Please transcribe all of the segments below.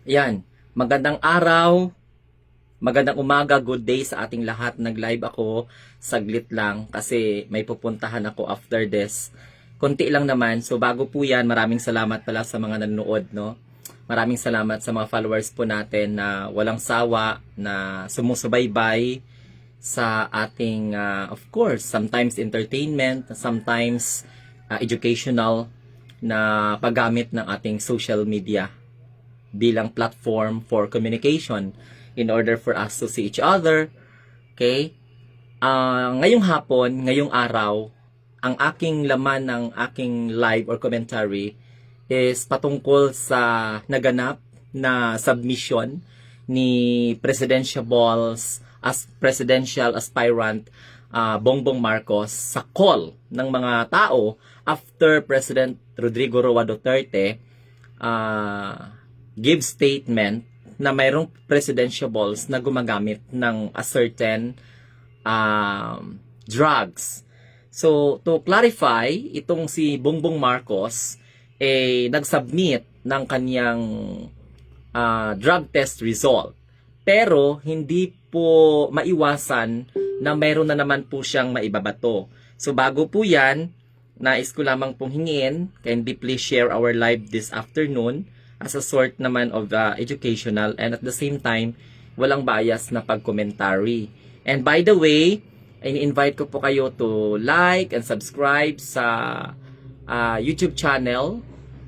Ayan, magandang araw, magandang umaga, good day sa ating lahat. Nag-live ako, saglit lang kasi may pupuntahan ako after this. Konti lang naman, so bago po yan, maraming salamat pala sa mga nanonood, no? Maraming salamat sa mga followers po natin na walang sawa, na sumusubaybay sa ating, of course, sometimes entertainment, sometimes educational na paggamit ng ating social media bilang platform for communication in order for us to see each other. Okay? Ngayong hapon, ngayong araw, ang aking laman ng aking live or commentary is patungkol sa naganap na submission ni presidential aspirant Bongbong Marcos sa call ng mga tao after President Rodrigo Roa Duterte give statement na mayroong presidentiables na gumagamit ng a certain drugs. So, to clarify, itong si Bongbong Marcos nag-submit ng kanyang drug test result. Pero, hindi po maiwasan na mayroon na naman po siyang maibabato. So, bago po yan, nais ko lamang pong hingin, kindly please share our live this afternoon as a sort naman of educational and at the same time, walang bias na pag-commentary. And by the way, I-invite ko po kayo to like and subscribe sa YouTube channel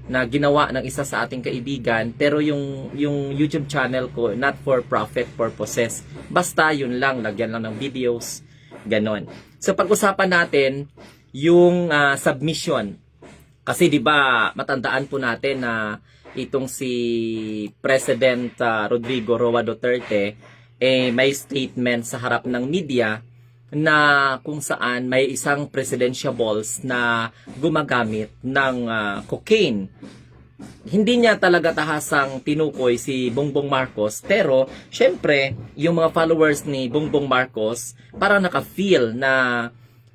na ginawa ng isa sa ating kaibigan, pero yung YouTube channel ko not for profit purposes. Basta yun lang, lagyan lang ng videos, ganon. So pag-usapan natin yung submission. Kasi 'di ba, matandaan po natin na itong si President Rodrigo Roa Duterte may statement sa harap ng media na kung saan may isang presidentiables na gumagamit ng cocaine. Hindi niya talaga tahasang tinukoy si Bongbong Marcos, pero syempre yung mga followers ni Bongbong Marcos para naka-feel na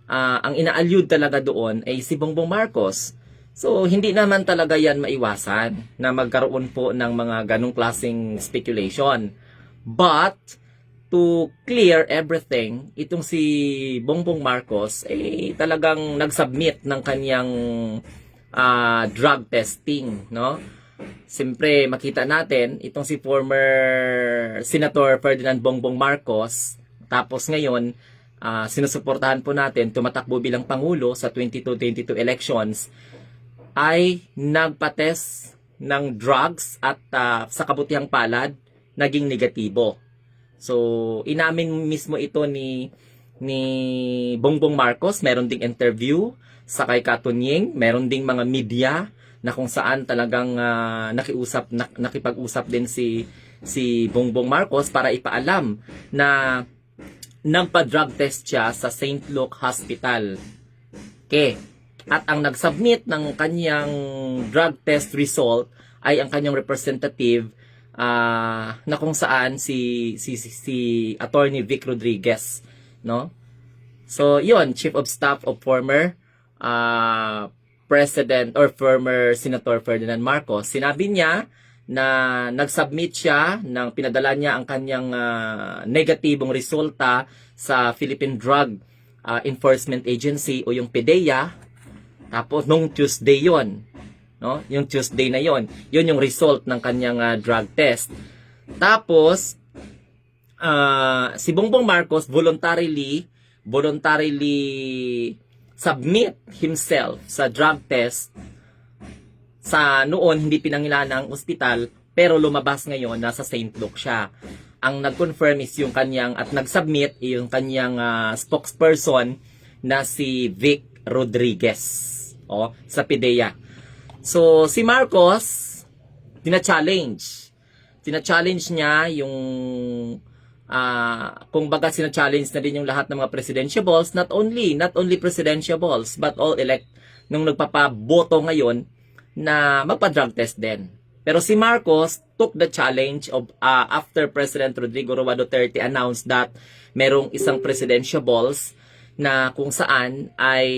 ang inaalyud talaga doon ay si Bongbong Marcos. So, hindi naman talaga yan maiwasan na magkaroon po ng mga ganong klaseng speculation. But, to clear everything, itong si Bongbong Marcos talagang nag-submit ng kanyang drug testing, no? Siyempre, makita natin, itong si former Senator Ferdinand Bongbong Marcos, tapos ngayon, sinusuportahan po natin, tumatakbo bilang Pangulo sa 2022 elections, ay nagpa-test ng drugs at sa kabutihang palad, naging negatibo. So, inamin mismo ito ni Bongbong Marcos. Meron ding interview sa kay Katunying. Meron ding mga media na kung saan talagang nakipag-usap din si Bongbong Marcos para ipaalam na nagpa-drug test siya sa St. Luke Hospital. Okay. At ang nag-submit ng kanyang drug test result ay ang kanyang representative na kung saan si Attorney Vic Rodriguez, no? So, yon, Chief of Staff of former President or former Senator Ferdinand Marcos. Sinabi niya na nag-submit siya pinadala niya ang kanyang negatibong resulta sa Philippine Drug Enforcement Agency o yung PDEA. Tapos nung Tuesday yon, no? Yung Tuesday na yon yung result ng kanyang drug test. Tapos si Bongbong Marcos voluntarily submit himself sa drug test sa noon hindi pinangilanang ospital, pero lumabas ngayon nasa St. Luke siya. Ang nag-confirm is yung kanyang at nag-submit yung kanyang spokesperson na si Vic Rodriguez sa PDEA. So, si Marcos, tina-challenge niya yung kung baga sina-challenge na din yung lahat ng mga presidentiables, not only presidentiables, but all elect nung nagpapaboto ngayon na magpa-drug test din. Pero si Marcos took the challenge of after President Rodrigo Roa Duterte announced that merong isang presidentiables na kung saan ay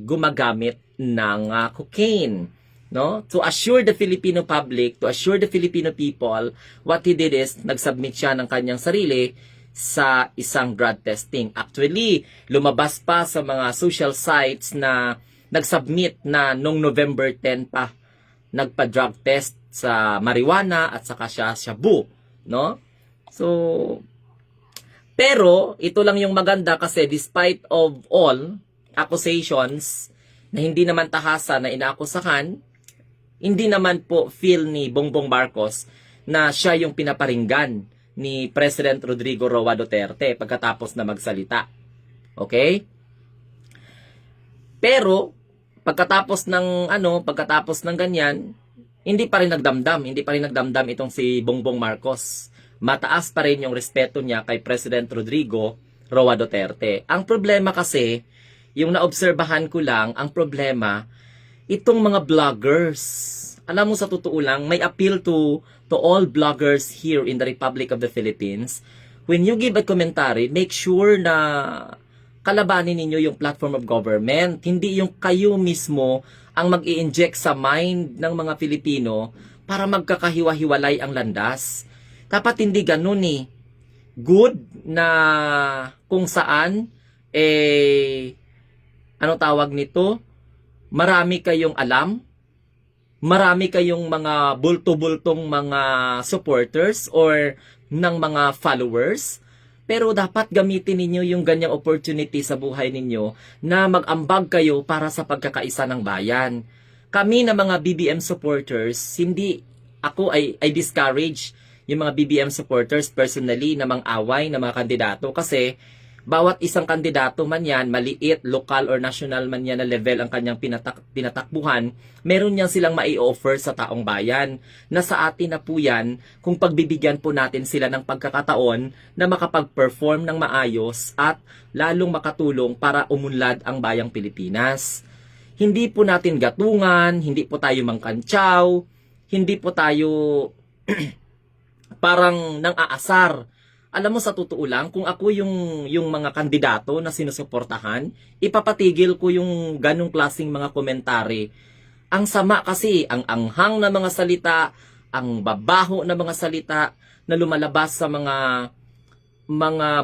gumagamit ng cocaine. no? To assure the Filipino public, to assure the Filipino people, what he did is nag-submit siya ng kanyang sarili sa isang drug testing. Actually, lumabas pa sa mga social sites na nag-submit na nung November 10 pa nagpa-drug test sa marijuana at saka siya shabu, no? So, pero ito lang yung maganda kasi despite of all accusations na hindi naman tahasan na inaakusahan, hindi naman po feel ni Bongbong Marcos na siya yung pinaparinggan ni President Rodrigo Roa Duterte pagkatapos na magsalita. Okay? Pero pagkatapos ng ganyan, hindi pa rin nagdamdam itong si Bongbong Marcos. Mataas pa rin yung respeto niya kay President Rodrigo Roa Duterte. Ang problema kasi, yung naobserbahan ko lang, ang problema, itong mga vloggers. Alam mo, sa totoo lang, may appeal to all vloggers here in the Republic of the Philippines. When you give a commentary, make sure na kalabanin ninyo yung platform of government. Hindi yung kayo mismo ang mag-i-inject sa mind ng mga Pilipino para magkakahiwa-hiwalay ang landas. Dapat hindi ganun eh. Good na kung saan, ano tawag nito? Marami kayong alam, marami kayong mga bulto-bultong mga supporters or ng mga followers, pero dapat gamitin ninyo yung ganyang opportunity sa buhay ninyo na mag-ambag kayo para sa pagkakaisa ng bayan. Kami na mga BBM supporters, I discourage yung mga BBM supporters personally na mang-away ng mga kandidato kasi bawat isang kandidato man yan, maliit, lokal or national man yan na level ang kanyang tinatakbuhan, meron niyang silang mai-offer sa taong bayan. Na sa atin na po yan kung pagbibigyan po natin sila ng pagkakataon na makapag-perform ng maayos at lalong makatulong para umunlad ang bayang Pilipinas. Hindi po natin gatungan, hindi po tayo mangkantsaw, hindi po tayo parang nang aasar. Alam mo, sa totoo lang, kung ako yung mga kandidato na sinusuportahan, ipapatigil ko yung ganong klaseng mga komentary. Ang sama kasi, ang anghang na mga salita, ang babaho na mga salita na lumalabas sa mga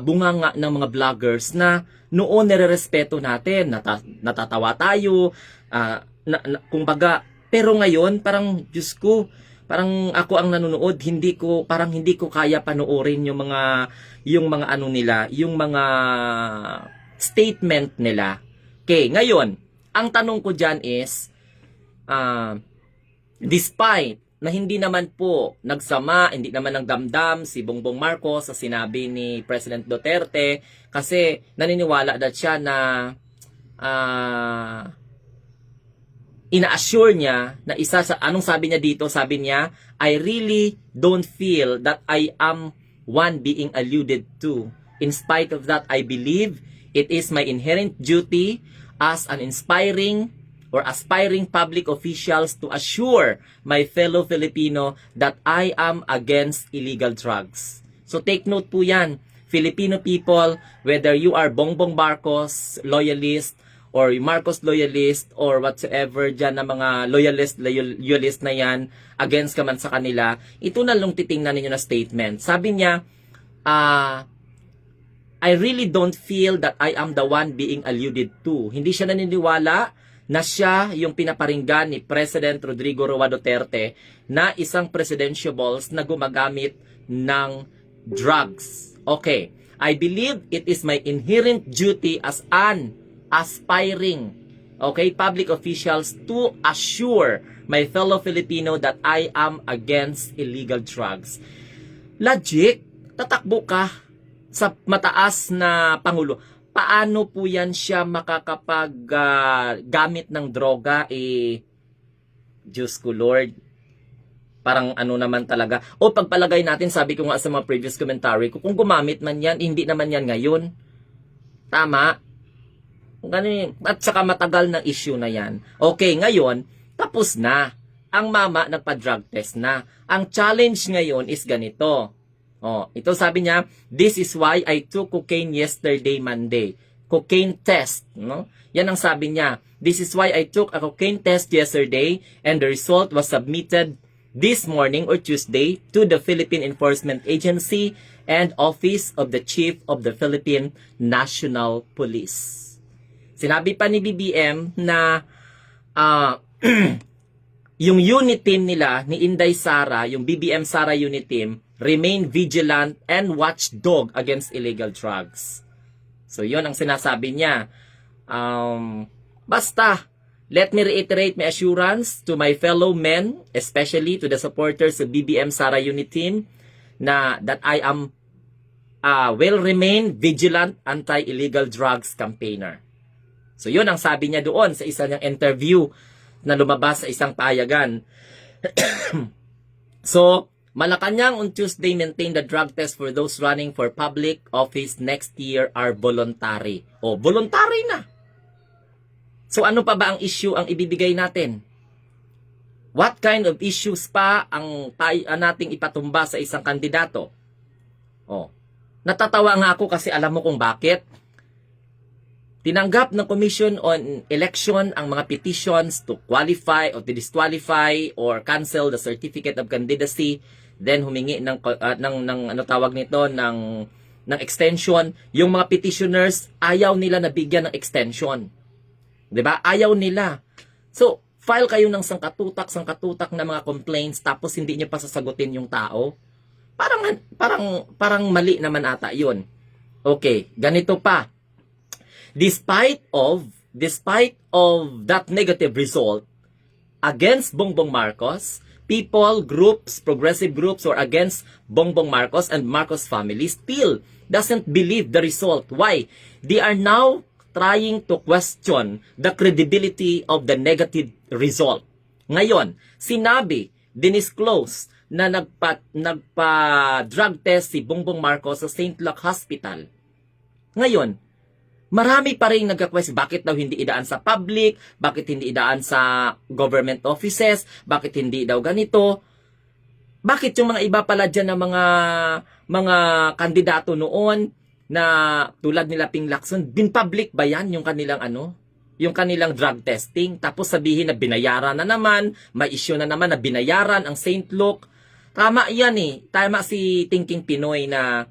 bunganga ng mga vloggers na noon nire-respeto natin, natatawa tayo, kumbaga, pero ngayon, parang, Diyos ko, parang ako ang nanonood, hindi ko kaya panoorin yung mga ano nila, yung mga statement nila. Okay, ngayon, ang tanong ko diyan is despite na hindi naman po nagsama, hindi naman nagdamdam si Bongbong Marcos sa sinabi ni President Duterte kasi naniniwala siya na ina-assure niya na isa sa anong sabi niya dito, sabi niya, I really don't feel that I am one being alluded to. In spite of that, I believe it is my inherent duty as an inspiring or aspiring public officials to assure my fellow Filipino that I am against illegal drugs. So take note po yan, Filipino people, whether you are Bongbong Marcos loyalist, or Marcos loyalist or whatsoever dyan na mga loyalist na yan, against ka man sa kanila, ito na lang titingnan ninyo na statement. Sabi niya, I really don't feel that I am the one being alluded to. Hindi siya naniniwala na siya yung pinaparinggan ni President Rodrigo Roa Duterte na isang presidentiables na gumagamit ng drugs. Okay, I believe it is my inherent duty as an aspiring, public officials to assure my fellow Filipino that I am against illegal drugs. Logic, tatakbo ka sa mataas na pangulo. Paano po yan siya makakapag gamit ng droga? Diyos ko Lord, parang ano naman talaga. O pagpalagay natin, sabi ko nga sa mga previous commentary ko, kung gumamit man yan, hindi naman yan ngayon. Tama? Ganun, at saka matagal ng issue na yan. Okay, ngayon, tapos na. Ang mama nagpa-drug test na. Ang challenge ngayon is ganito. Ito sabi niya, this is why I took cocaine yesterday, Monday. cocaine test, no? Yan ang sabi niya. This is why I took a cocaine test yesterday and the result was submitted this morning or Tuesday to the Philippine Enforcement Agency and Office of the Chief of the Philippine National Police. Sinabi pa ni BBM na yung unit team nila ni Inday Sara, yung BBM Sara unit team, remain vigilant and watchdog against illegal drugs. So yon ang sinasabi niya. Basta, let me reiterate my assurance to my fellow men, especially to the supporters of BBM Sara unit team, na that I am will remain vigilant anti-illegal drugs campaigner. So yun ang sabi niya doon sa isa niyang interview na lumabas sa isang payagan. So, Malacanang on Tuesday maintained the drug test for those running for public office next year are voluntary. O, voluntary na. So ano pa ba ang issue ang ibibigay natin? What kind of issues pa ang nating ipatumba sa isang kandidato? O, natatawa nga ako kasi alam mo kung bakit. Tinanggap ng Commission on Election ang mga petitions to qualify or to disqualify or cancel the certificate of candidacy, then humingi ng ano tawag nito ng extension. Yung mga petitioners ayaw nila na bigyan ng extension. 'Di ba? Ayaw nila. So, file kayo ng sangkatutak na mga complaints tapos hindi niyo pa sasagutin yung tao. Parang mali naman ata 'yun. Okay, ganito pa. Despite of that negative result against Bongbong Marcos, people, groups, progressive groups or against Bongbong Marcos and Marcos family still doesn't believe the result. Why? They are now trying to question the credibility of the negative result. Ngayon, sinabi, dinisclose na nagpa-drug test si Bongbong Marcos sa St. Luke Hospital. Ngayon, marami pa rin nagka-question, bakit daw hindi idaan sa public, bakit hindi idaan sa government offices, bakit hindi daw ganito. Bakit yung mga iba pala dyan na mga kandidato noon na tulad nila Ping Lacson, din public ba yan yung kanilang yung kanilang drug testing, tapos sabihin na binayaran na naman, may issue na naman na binayaran ang St. Luke. Tama yan tama si Thinking Pinoy na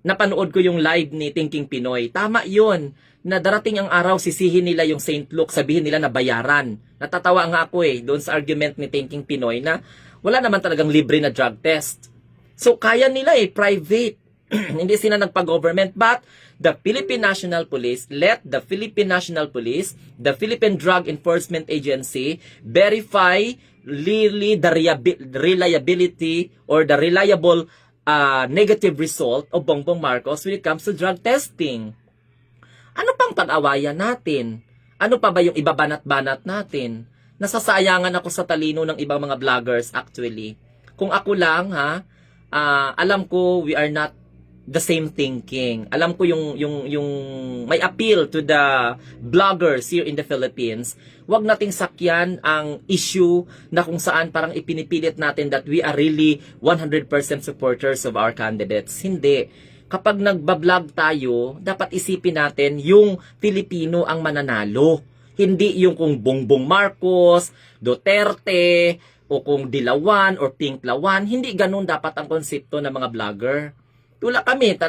napanood ko yung live ni Thinking Pinoy. Tama yun, na darating ang araw sisihin nila yung St. Luke, sabihin nila na bayaran. Natatawa nga ako doon sa argument ni Thinking Pinoy na wala naman talagang libre na drug test. So kaya nila private. Hindi sila nagpa-government, but the Philippine National Police let the Philippine National Police, the Philippine Drug Enforcement Agency verify really the reliability or the reliable negative result of Bongbong Marcos when it comes to drug testing. Ano pang pag-awayan natin? Ano pa ba yung ibabanat-banat natin? Nasasayangan ako sa talino ng ibang mga vloggers actually. Kung ako lang alam ko we are not the same thinking. Alam ko yung may appeal to the bloggers here in the Philippines. Huwag nating sakyan ang issue na kung saan parang ipinipilit natin that we are really 100% supporters of our candidates. Hindi. Kapag nagbablog tayo, dapat isipin natin yung Filipino ang mananalo. Hindi yung kung Bongbong Marcos, Duterte, o kung Dilawan or Pink Lawan. Hindi ganun dapat ang konsepto ng mga vlogger. Tulad kami,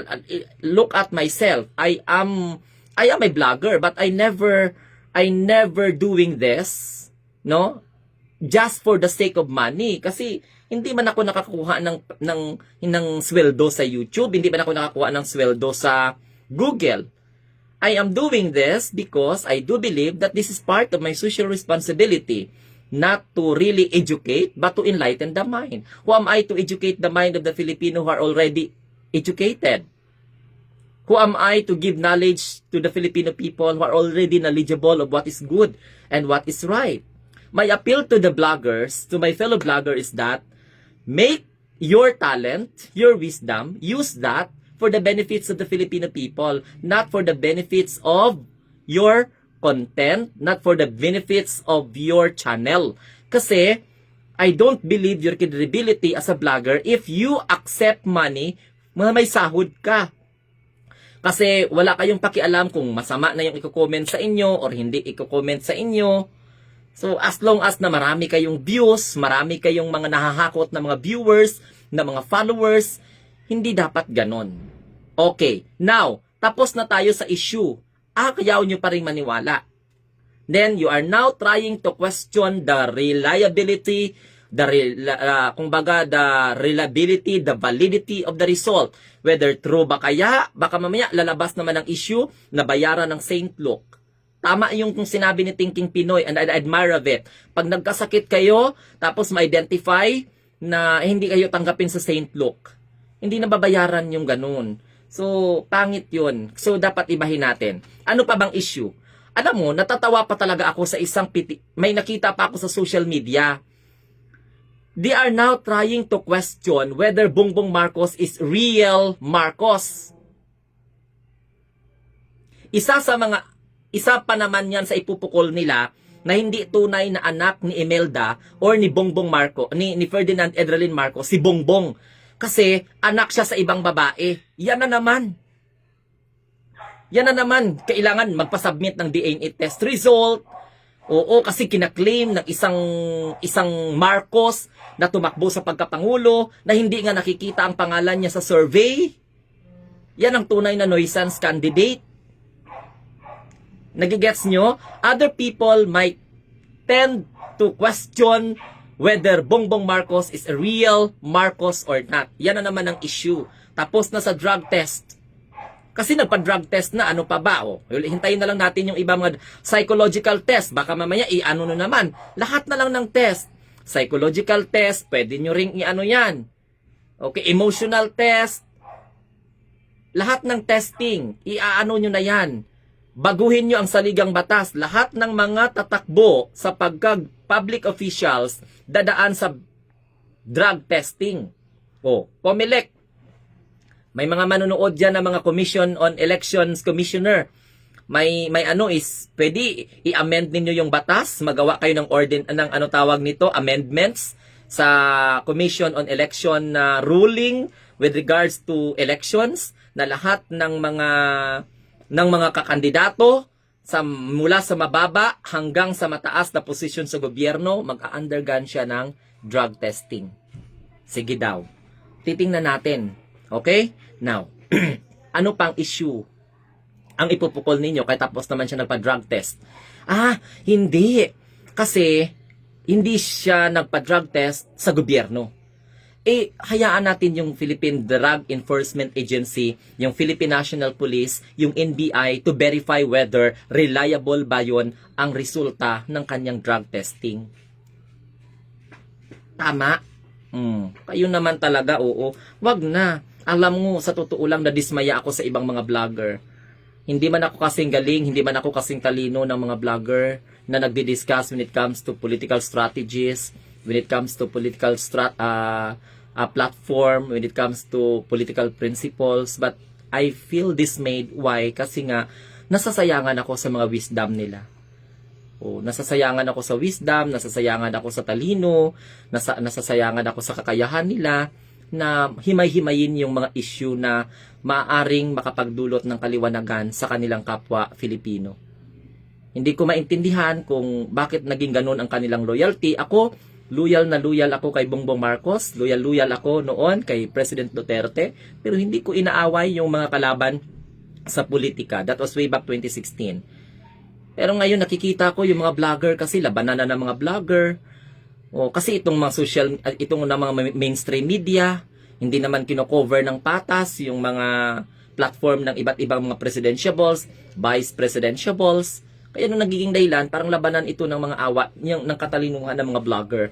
look at myself. I am a blogger, but I never doing this, no? Just for the sake of money. Kasi hindi man ako nakakuha ng sweldo sa YouTube, hindi man ako nakakuha ng sweldo sa Google. I am doing this because I do believe that this is part of my social responsibility. Not to really educate, but to enlighten the mind. Who am I to educate the mind of the Filipino who are already educated? Who am I to give knowledge to the Filipino people who are already knowledgeable of what is good and what is right? My appeal to the bloggers, to my fellow blogger is that make your talent, your wisdom, use that for the benefits of the Filipino people, not for the benefits of your content, not for the benefits of your channel. Kasi I don't believe your credibility as a blogger if you accept money, may sahod ka. Kasi wala kayong pakialam kung masama na yung i-comment sa inyo or hindi i-comment sa inyo. So as long as na marami kayong views, marami kayong mga nahahakot na mga viewers, na mga followers, hindi dapat ganon. Okay, now, tapos na tayo sa issue. Kaya nyo pa rin maniwala. Then you are now trying to question the reliability, the reliability, the validity of the result. Whether true ba kaya, baka mamaya lalabas naman ang issue na bayaran ng St. Luke. Tama yung kung sinabi ni Thinking Pinoy, and I admire of it. Pag nagkasakit kayo, tapos ma-identify na hindi kayo tanggapin sa St. Luke, hindi na babayaran yung ganun. So, pangit yun. So, dapat ibahin natin. Ano pa bang issue? Alam mo, natatawa pa talaga ako sa may nakita pa ako sa social media. They are now trying to question whether Bongbong Marcos is real Marcos. Isa pa naman yan sa ipupukol nila na hindi tunay na anak ni Imelda or ni Bongbong Marcos, ni Ferdinand Edralin Marcos, si Bongbong. Kasi anak siya sa ibang babae. Yan na naman. Kailangan magpa-submit ng DNA test result. Oo, kasi kinaklaim ng isang Marcos na tumakbo sa pagkapangulo na hindi nga nakikita ang pangalan niya sa survey. Yan ang tunay na nuisance candidate. Nagigets nyo? Other people might tend to question whether Bongbong Marcos is a real Marcos or not. Yan na naman ang issue. Tapos na sa drug test. Kasi nagpa-drug test na, ano pa ba? Hintayin na lang natin yung iba mga psychological test. Baka mamaya i-ano na naman. Lahat na lang ng test. Psychological test, pwede nyo ring i-ano yan. Okay, emotional test. Lahat ng testing, i-ano nyo na yan. Baguhin nyo ang saligang batas. Lahat ng mga tatakbo sa public officials dadaan sa drug testing. Comelec. May mga manonood dyan ng mga Commission on Elections Commissioner. May pwede i-amend ninyo yung batas, magawa kayo ng amendments sa Commission on Election ruling with regards to elections na lahat ng mga kakandidato mula sa mababa hanggang sa mataas na posisyon sa gobyerno, mag-undergone siya ng drug testing. Sige daw. Titingnan natin. Okay? Now, ano pang issue ang ipupukol ninyo kaya tapos naman siya nagpa-drug test? Hindi. Kasi, hindi siya nagpa-drug test sa gobyerno. Hayaan natin yung Philippine Drug Enforcement Agency, yung Philippine National Police, yung NBI to verify whether reliable ba yun ang resulta ng kanyang drug testing. Tama? Kayo naman talaga, oo. Wag na. Alam mo, sa totoo lang, nadismaya ako sa ibang mga vlogger. Hindi man ako kasing galing, hindi man ako kasing talino ng mga vlogger na nagdi-discuss when it comes to political strategies, when it comes to political platform, when it comes to political principles. But I feel dismayed. Why? Kasi nga, nasasayangan ako sa mga wisdom nila. Nasasayangan ako sa wisdom, nasasayangan ako sa talino, nasasayangan ako sa kakayahan nila, na himay-himayin yung mga issue na maaaring makapagdulot ng kaliwanagan sa kanilang kapwa Filipino. Hindi ko maintindihan kung bakit naging ganun ang kanilang loyalty. Ako, loyal ako kay Bongbong Marcos, loyal ako noon kay President Duterte, pero hindi ko inaaway yung mga kalaban sa politika. That was way back 2016. Pero ngayon nakikita ko yung mga vlogger kasi labanan na ng mga vlogger. Kasi itong mga mainstream media, hindi naman kino-cover ng patas yung mga platform ng iba't ibang mga presidentiables, vice presidentiables. Kaya nung nagiging dahilan, parang labanan ito ng mga awa, ng katalinuhan ng mga vlogger.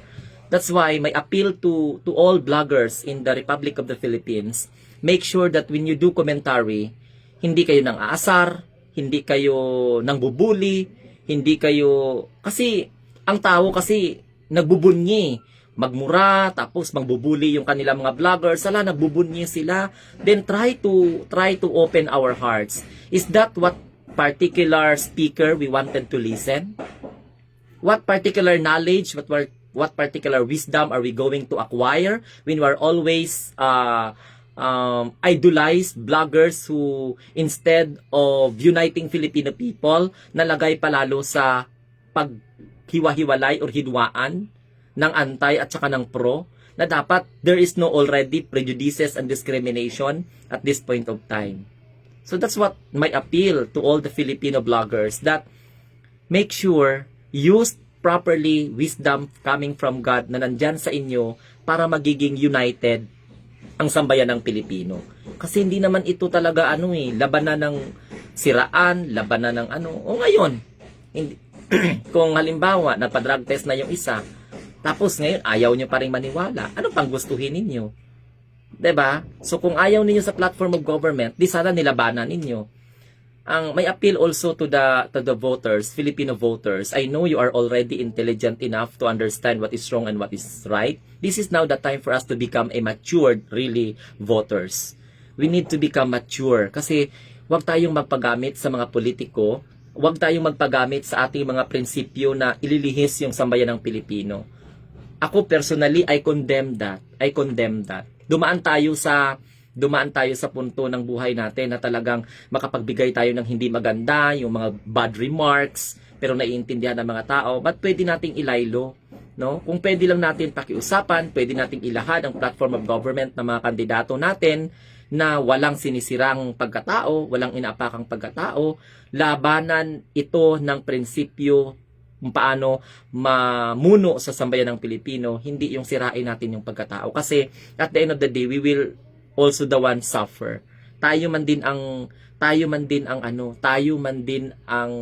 That's why may appeal to all vloggers in the Republic of the Philippines. Make sure that when you do commentary, hindi kayo nang aasar, hindi kayo nang bubuli, hindi kayo, kasi ang tao kasi nagbubunyi, magmura, tapos magbubuli yung kanilang mga vloggers, nagbubunyi sila. Then try to open our hearts. Is that what particular speaker we wanted to listen? What particular knowledge, what particular wisdom are we going to acquire when we are always idolize bloggers who instead of uniting Filipino people, nalagay palalo sa paghiwa-hiwalay or hidwaan ng anti at saka ng pro, na dapat there is no already prejudices and discrimination at this point of time. So that's what my appeal to all the Filipino bloggers, that make sure use properly wisdom coming from God na nandyan sa inyo para magiging united ang sambayan ng Pilipino. Kasi hindi naman ito talaga labanan ng siraan, labanan ng O ngayon, hindi, kung halimbawa nagpa-drug test na yung isa, tapos ngayon ayaw nyo pa rin maniwala, ano pang gustuhin ninyo? 'Di ba? So kung ayaw ninyo sa platform of government, di sana nilabanan ninyo. Ang may appeal also to the voters, Filipino voters. I know you are already intelligent enough to understand what is wrong and what is right. This is now the time for us to become a matured really voters. We need to become mature kasi wag tayong magpagamit sa mga politiko, wag tayong magpagamit sa ating mga prinsipyo na ililihis yung sambayan ng Pilipino. Ako personally, I condemn that. Dumaan tayo sa punto ng buhay natin na talagang makapagbigay tayo ng hindi maganda, yung mga bad remarks, pero naiintindihan ng mga tao. But pwede nating ilaylo, no? Kung pwede lang natin pakiusapan, pwede nating ilahad ang platform of government ng mga kandidato natin na walang sinisirang pagkatao, walang inaapakang pagkatao, labanan ito ng prinsipyo kung paano mamuno sa sambayan ng Pilipino, hindi yung sirain natin yung pagkatao. Kasi at the end of the day, we will also the one suffer. Tayo man din ang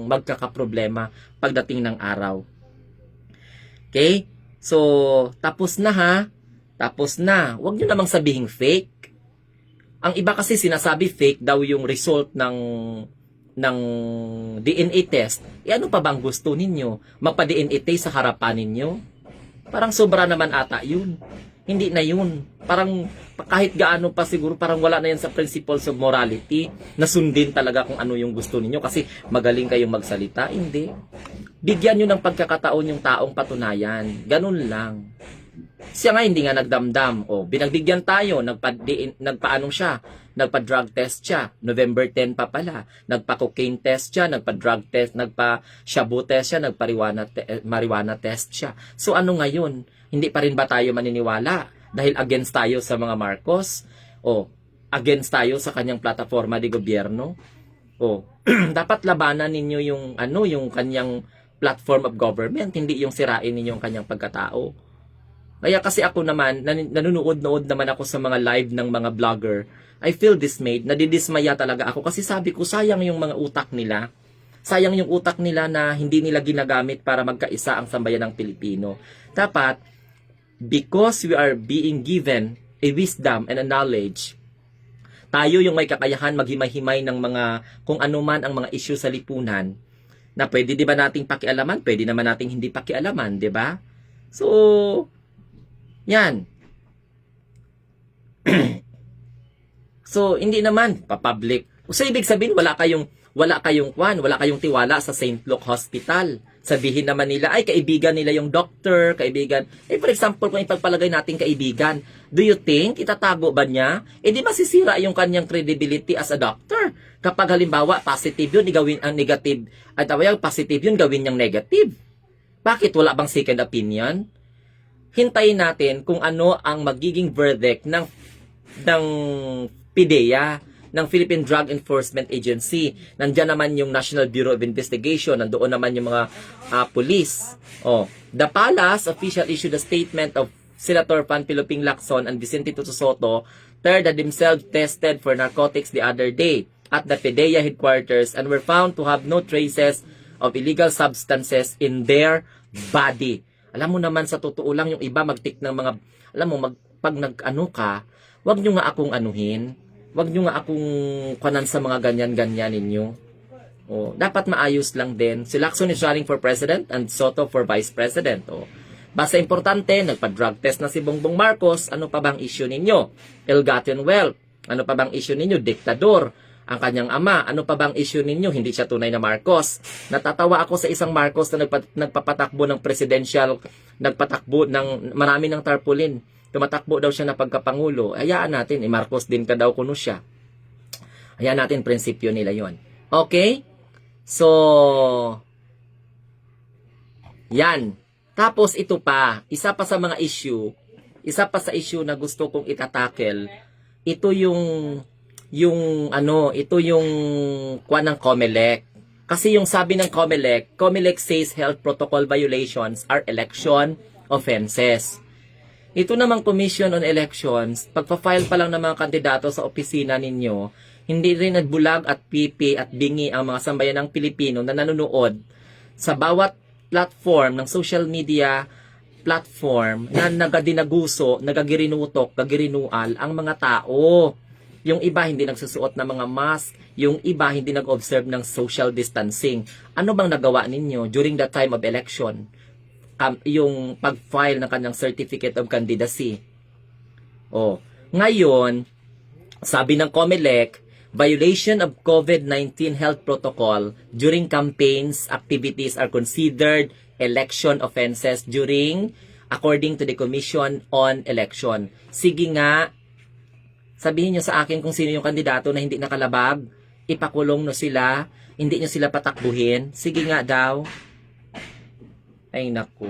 magkakaproblema pagdating ng araw. Okay? So, tapos na ha. Tapos na. Huwag nyo namang sabihing fake. Ang iba kasi sinasabi fake daw yung result ng DNA test. Ano pa bang gusto ninyo? Magpa-DNA test sa harapan ninyo? Parang sobra naman ata yun. Hindi na yun. Parang kahit gaano pa siguro, parang wala na yan sa principles of morality na sundin talaga kung ano yung gusto ninyo kasi magaling kayong magsalita. Hindi. Bigyan nyo ng pagkakataon yung taong patunayan. Ganun lang. Siya nga hindi nga nagdamdam. Binagbigyan tayo, nagpa-drug test siya. November 10 pa pala. Nagpa-cocaine test siya, nagpa-drug test, nagpa-shabu test siya, nagpa-marijuana test siya. So ano ngayon? Hindi pa rin ba tayo maniniwala? Dahil against tayo sa mga Marcos? Against tayo sa kanyang plataforma de gobyerno? Dapat labanan ninyo yung kanyang platform of government, hindi yung sirain ninyo yung kanyang pagkatao. Kaya kasi ako naman, nanonood-nood naman ako sa mga live ng mga vlogger. I feel dismayed, nadidismaya talaga ako kasi sabi ko, sayang yung mga utak nila. Sayang yung utak nila na hindi nila ginagamit para magkaisa ang sambayan ng Pilipino. Dapat, because we are being given a wisdom and a knowledge, tayo yung may kakayahan maghimay-himay ng mga, kung ano man ang mga issue sa lipunan, na pwede di ba nating pakialaman, pwede naman nating hindi pakialaman, di ba? So, yan. So, hindi naman pa-public. So, ibig sabihin, wala kayong tiwala sa St. Luke Hospital. Sabihin naman nila, ay, kaibigan nila yung doctor, kaibigan. For example, kung ipagpalagay natin kaibigan, do you think, itatago ba niya? Di masisira yung kanyang credibility as a doctor. Kapag halimbawa, positive yun, igawin ang negative. At positive yun, gawin niyang negative. Bakit? Wala bang second opinion? Hintayin natin kung ano ang magiging verdict ng PDEA, ng Philippine Drug Enforcement Agency. Nandiyan naman yung National Bureau of Investigation, nandoon naman yung mga police. The Palace official issued a statement of Senator Panfilo Ping Lacson and Vicente Tuto Soto, third had themselves tested for narcotics the other day at the PDEA headquarters and were found to have no traces of illegal substances in their body. Alam mo naman, sa totoo lang, yung iba magtik ng mga, pag nag-ano ka, wag nyo nga akong anuhin. Wag nyo nga akong kanan sa mga ganyan-ganyan ninyo. Dapat maayos lang din. Si Lacson is running for president and Soto for vice president. Basta importante, nagpa-drug test na si Bongbong Marcos, ano pa bang issue ninyo? Ill-gotten wealth. Ano pa bang issue ninyo? Diktador. Ang kanyang ama, ano pa bang issue ninyo? Hindi siya tunay na Marcos. Natatawa ako sa isang Marcos na nagpapatakbo ng presidential, nagpatakbo ng marami ng tarpaulin. tumatakbo daw siya na pagkapangulo, hayaan natin, Marcos din ka daw kuno siya. Hayaan natin, prinsipyo nila yon. Okay? So, yan. Tapos ito pa, isa pa sa issue na gusto kong itatakel, ito yung kuwan ng COMELEC. Kasi yung sabi ng COMELEC says health protocol violations are election offenses. Ito namang Commission on Elections, pagpa-file pa lang ng mga kandidato sa opisina ninyo, hindi rin nagbulag at pipi at bingi ang mga sambayanang Pilipino na nanonood sa bawat platform ng social media platform na nagadinaguso, nagagirinutok, gagirinual ang mga tao. Yung iba hindi nagsusuot ng mga mask, yung iba hindi nag-observe ng social distancing. Ano bang nagawa ninyo during the time of election? Yung pag-file ng kanyang certificate of candidacy. Ngayon, sabi ng COMELEC, violation of COVID-19 health protocol during campaigns activities are considered election offenses according to the Commission on Election. Sige nga, sabihin nyo sa akin kung sino yung kandidato na hindi nakalabag, ipakulong no sila, hindi nyo sila patakbuhin. Sige nga daw. Ay naku.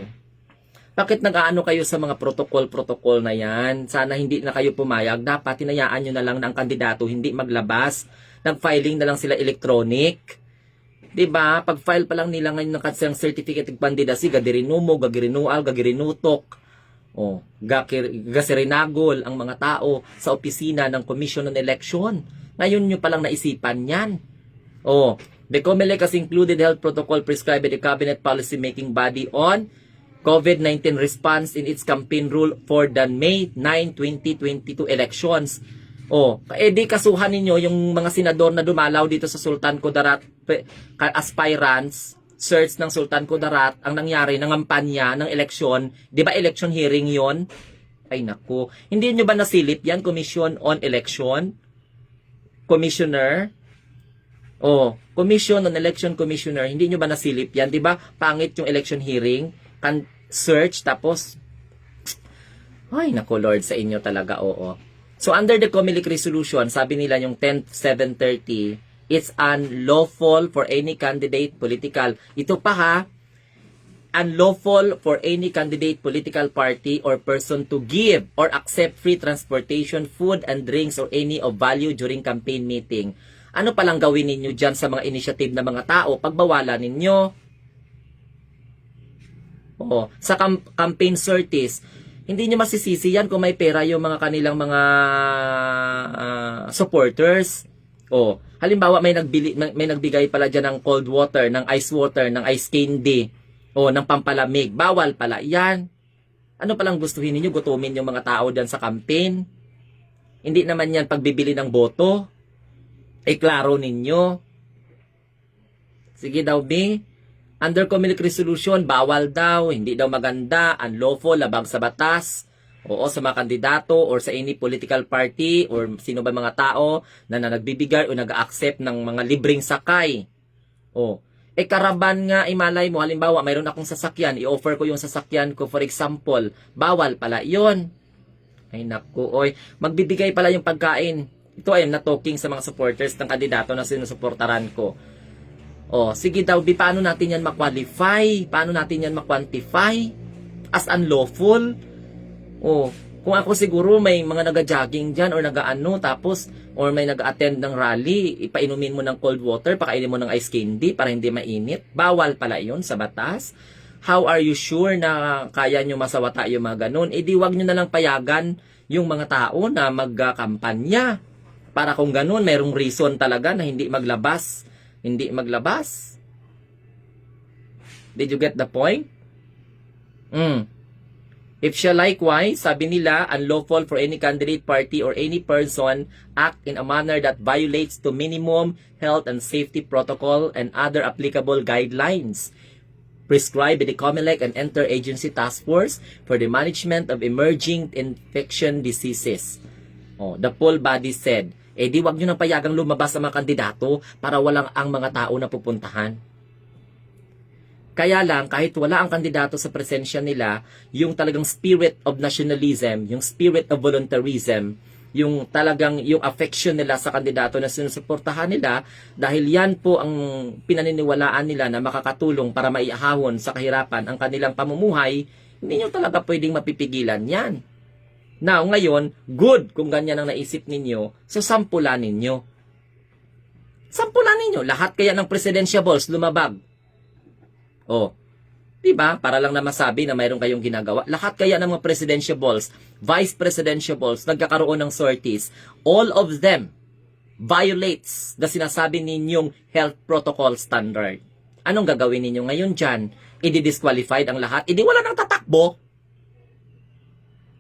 Bakit nag-aano kayo sa mga protocol na yan? Sana hindi na kayo pumayag. Dapat hinayaan nyo na lang na ang kandidato hindi maglabas. Nag-filing na lang sila electronic. Diba? Pag-file pa lang nila ngayon ng kanilang certificate of candidacy, gagirinumo, gagirinual, gagirinutok. Gasirinagol ang mga tao sa opisina ng Commission on Election. Ngayon nyo palang naisipan yan. The COMELEC has included health protocol prescribed by the Cabinet Policy Making Body on COVID-19 response in its campaign rule for the May 9, 2022 elections. Di kasuhan ninyo yung mga senador na dumalaw dito sa Sultan Kudarat aspirants, search ng Sultan Kudarat, ang nangyari ng kampanya ng eleksyon. Di ba election hearing yon? Ay naku. Hindi nyo ba nasilip yan, Commission on Election? Commissioner? Commission on Election Commissioner, hindi nyo ba nasilip yan? Di ba pangit yung election hearing? Search, tapos, ay naku Lord, sa inyo talaga, So under the COMELEC resolution, sabi nila yung 10-730, it's unlawful for any candidate political. Ito pa ha, unlawful for any candidate political party or person to give or accept free transportation, food and drinks or any of value during campaign meeting. Ano palang gawin ninyo dyan sa mga initiative na mga tao? Pagbawalan ninyo. Sa campaign sorties, hindi nyo masisisi yan kung may pera yung mga kanilang mga supporters. Halimbawa may nagbigay pala dyan ng cold water, ng ice water, ng ice candy, ng pampalamig. Bawal pala yan. Ano palang gustuhin ninyo? Gutumin yung mga tao dyan sa campaign? Hindi naman yan pagbibili ng boto. Klaro ninyo. Sige daw, B. Under COMELEC resolution, bawal daw, hindi daw maganda, unlawful, labag sa batas, sa mga kandidato or sa any political party or sino ba mga tao na nagbibigay o nag-accept ng mga libreng sakay. Karaban nga, imalay mo, halimbawa, mayroon akong sasakyan, i-offer ko yung sasakyan ko, for example, bawal pala yon. Ay naku, magbibigay pala yung pagkain. Ito ay na talking sa mga supporters ng kandidato na sinusuportaran ko. Sige daw, paano natin yan ma-qualify? Paano natin yan ma-quantify? As unlawful? Kung ako siguro may mga naga-jogging dyan or nag-ano, tapos, or may nag-attend ng rally, ipainumin mo ng cold water, pakainin mo ng ice candy para hindi mainit. Bawal pala yun sa batas. How are you sure na kaya nyo masawata yung mga ganun? Di wag nyo na lang payagan yung mga tao na magkampanya. Para kung ganun, mayroong reason talaga na hindi maglabas. Hindi maglabas. Did you get the point? If siya likewise, sabi nila, unlawful for any candidate party or any person act in a manner that violates to minimum health and safety protocol and other applicable guidelines prescribed by the COMELEC and Interagency Task Force for the Management of Emerging Infection Diseases. The full body said, di wag nyo nang payagang lumabas sa mga kandidato para walang ang mga tao na pupuntahan. Kaya lang, kahit wala ang kandidato sa presensya nila, yung talagang spirit of nationalism, yung spirit of voluntarism, yung talagang yung affection nila sa kandidato na sinusuportahan nila, dahil yan po ang pinaniniwalaan nila na makakatulong para maihahon sa kahirapan ang kanilang pamumuhay, hindi nyo talaga pwedeng mapipigilan yan. Now, ngayon, good kung ganyan ang naisip ninyo, so sampulan ninyo. Sampulan ninyo. Lahat kaya ng presidentiables lumabag. Oh, 'di ba? Para lang na masabi na mayroon kayong ginagawa. Lahat kaya ng mga presidentiables, vice presidentiables, nagkakaroon ng sorties. All of them violates the sinasabi ninyong health protocol standard. Anong gagawin ninyo ngayon dyan? I-disqualified ang lahat? Hindi wala nang tatakbo.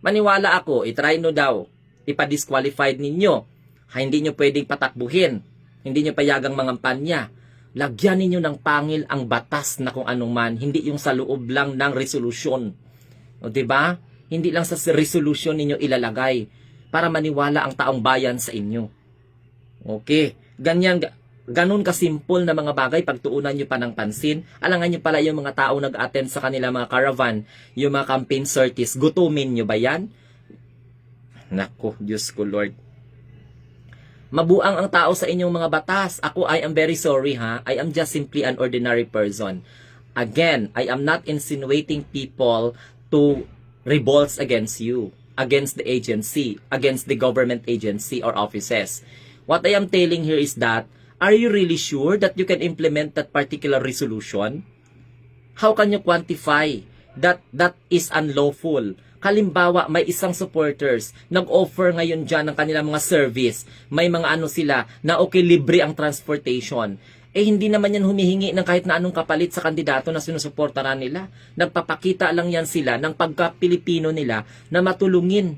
Maniwala ako, itry no daw. Ipa-disqualified ninyo. Hindi nyo pwedeng patakbuhin. Hindi nyo payagang mangampanya. Lagyan ninyo ng pangil ang batas na kung anong man, hindi yung sa loob lang ng resolusyon. O 'di ba? Hindi lang sa resolusyon ninyo ilalagay para maniwala ang taong bayan sa inyo. Okay, ganun kasimple na mga bagay pagtuunan nyo pa ng pansin. Alangan nyo pala yung mga tao nag-attend sa kanila mga caravan, yung mga campaign sorties, gutumin nyo ba yan? Nako, Diyos ko Lord. Mabuang ang tao sa inyong mga batas. Ako, I am very sorry ha. I am just simply an ordinary person. Again, I am not insinuating people to revolt against you, against the agency, against the government agency or offices. What I am telling here is that, are you really sure that you can implement that particular resolution? How can you quantify that that is unlawful? Kalimbawa, may isang supporters, nag-offer ngayon dyan ng kanilang mga service. May mga ano sila, na okay, libre ang transportation. Eh, hindi naman yan humihingi ng kahit na anong kapalit sa kandidato na sinusuportaran nila. Nagpapakita lang yan sila ng pagka-Pilipino nila na matulungin.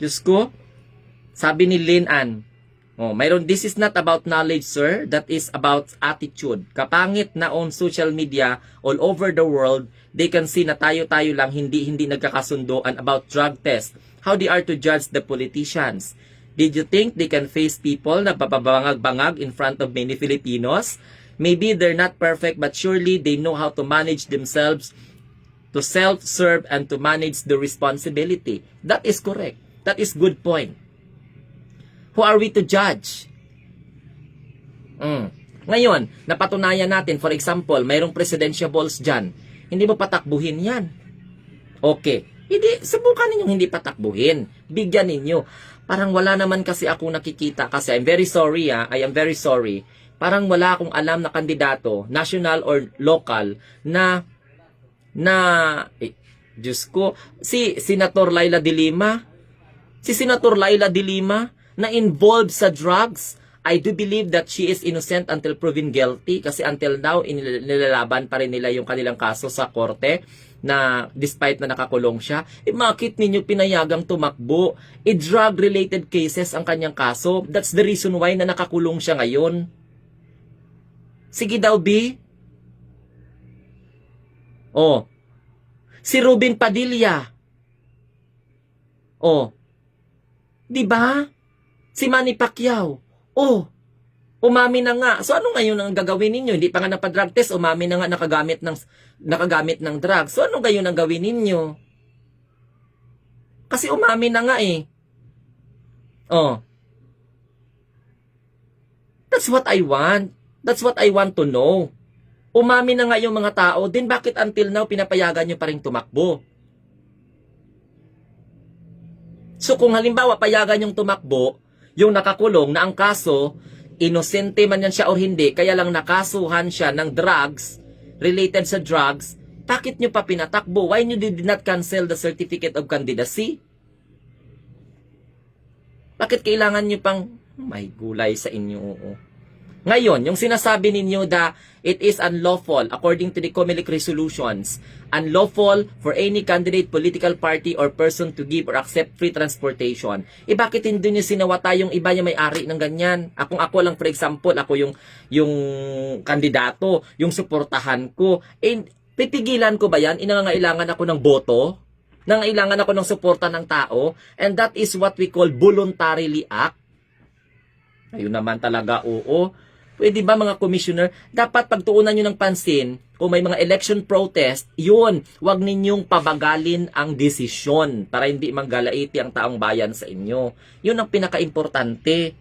Diyos ko, sabi ni Lin Ann, this is not about knowledge, sir. That is about attitude. Kapangit na on social media all over the world, they can see na tayo-tayo lang hindi nagkakasundoan about drug test. How they are to judge the politicians. Did you think they can face people na papabangag-bangag in front of many Filipinos? Maybe they're not perfect, but surely they know how to manage themselves, to self-serve, and to manage the responsibility. That is correct. That is good point. Who are we to judge? Ngayon, napatunayan natin, for example, mayroong presidentiables dyan. Hindi mo patakbuhin yan. Okay. Hindi, subukan ninyong hindi patakbuhin. Bigyan ninyo. Parang wala naman kasi ako nakikita. Kasi I'm very sorry I am very sorry. Parang wala akong alam na kandidato, national or local, Diyos ko, si Senator Laila de Lima, na involved sa drugs. I do believe that she is innocent until proven guilty kasi until now nilalaban pa rin nila yung kanilang kaso sa korte na despite na nakakulong siya. Bakit ninyo pinayagang tumakbo? Drug-related cases ang kanyang kaso. That's the reason why na nakakulong siya ngayon. Sige daw, B. Si Ruben Padilla. Di ba? Si Manny Pacquiao. Umami na nga. So ano ngayon ang gagawin ninyo? Hindi pa nga napadrug test, umami na nga nakagamit ng drug. So ano ngayon ang gawin ninyo? Kasi umami na nga eh. That's what I want. That's what I want to know. Umami na nga yung mga tao, then bakit until now pinapayagan nyo pa rin tumakbo? So kung halimbawa payagan yung tumakbo, yung nakakulong na ang kaso, inosente man yan siya or hindi, kaya lang nakasuhan siya ng drugs, related sa drugs, bakit nyo pa pinatakbo? Why you did not cancel the certificate of candidacy? Bakit kailangan nyo pang, may gulay sa inyo, Ngayon, yung sinasabi ninyo na it is unlawful according to the COMELEC resolutions, unlawful for any candidate, political party, or person to give or accept free transportation. Bakit hindi nyo sinawata yung iba yung may-ari ng ganyan? Ako lang, for example, ako yung kandidato, yung suportahan ko. Pipigilan ko ba yan? Inangangailangan ako ng boto? Nangailangan ako ng suporta ng tao? And that is what we call voluntarily act. Ayun naman talaga, oo. Pwede ba mga commissioner, dapat pagtuunan nyo ng pansin, kung may mga election protest, yun, wag ninyong pabagalin ang desisyon para hindi manggalaiti ang taong bayan sa inyo. Yun ang pinaka-importante.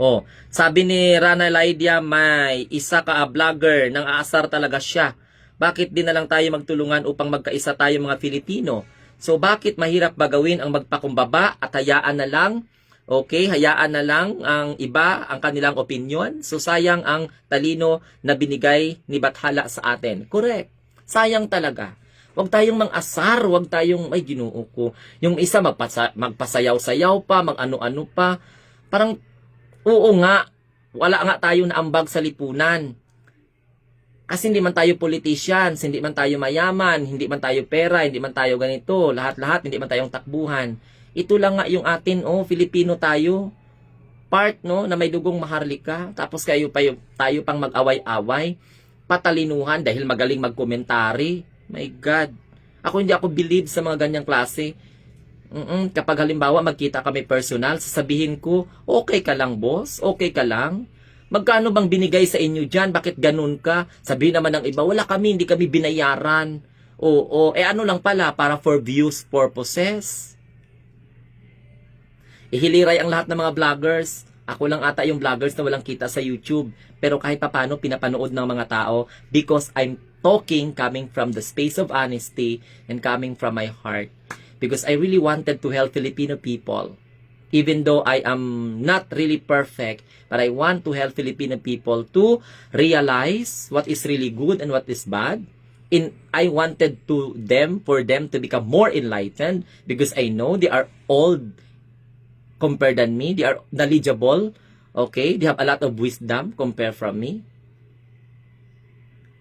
Oh, sabi ni Rana Lydia, may isa ka vlogger, nang aasar talaga siya. Bakit di na lang tayo magtulungan upang magkaisa tayo mga Filipino? So bakit mahirap ba gawin ang magpakumbaba at hayaan na lang? Okay, hayaan na lang ang iba ang kanilang opinion. So sayang ang talino na binigay ni Bathala sa atin. Correct. Sayang talaga. Huwag tayong mang-asar, huwag tayong, ay Ginoo ko. Yung isa magpasayaw-sayaw pa, mag-ano-ano pa. Parang, oo nga, wala nga tayo na ambag sa lipunan. Kasi hindi man tayo politicians, hindi man tayo mayaman, hindi man tayo pera, hindi man tayo ganito, lahat-lahat, hindi man tayong takbuhan. Ito lang nga yung atin, Filipino tayo. Part, na may dugong maharlika. Tapos tayo pang mag-away-away. Patalinuhan dahil magaling magkomentary. My God. Hindi ako believe sa mga ganyang klase. Kapag halimbawa magkita kami personal, sasabihin ko, okay ka lang boss? Okay ka lang? Magkano bang binigay sa inyo dyan? Bakit ganun ka? Sabihin naman ng iba, wala kami, hindi kami binayaran. Oo, ano lang pala, para for views purposes. Ihiliray ang lahat ng mga vloggers. Ako lang ata yung vloggers na walang kita sa YouTube. Pero kahit papano pinapanood ng mga tao because I'm talking coming from the space of honesty and coming from my heart. Because I really wanted to help Filipino people. Even though I am not really perfect, but I want to help Filipino people to realize what is really good and what is bad. I wanted for them to become more enlightened because I know they are old compared than me. They are knowledgeable. Okay? They have a lot of wisdom compared from me.